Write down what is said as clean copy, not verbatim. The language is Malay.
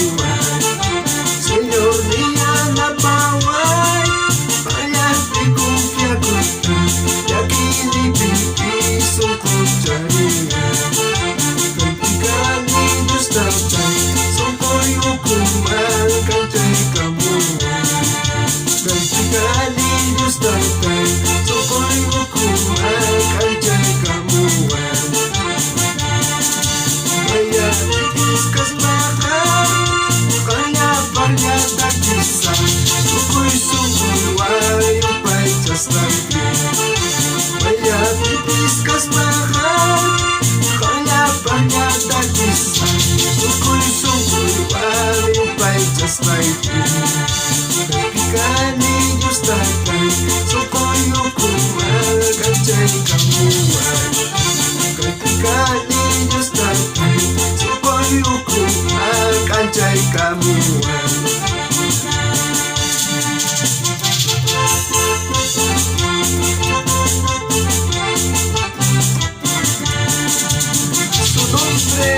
kamuan. Señor dia napaway, banyak dikumpyakan, yakini pipi sungkut jaringan. Ketika Diyos datang, sungkoy hukuman kancay kamuan. Ketika Diyos datang, sungkoy hukuman kancay kamuan. Kaya titis kas bakal, kaya paryadak bisa, sungkoy wayo pa'y just like you. Kaya titis kas bakal, kaya paryadak bisa, sungkoy wayo pa'y just like you. Ketika Diyos datang, sungkoy hukuman kancay kamuan. Ketika Diyos datang, sungkoy hukuman kancay kamuan. Su nombre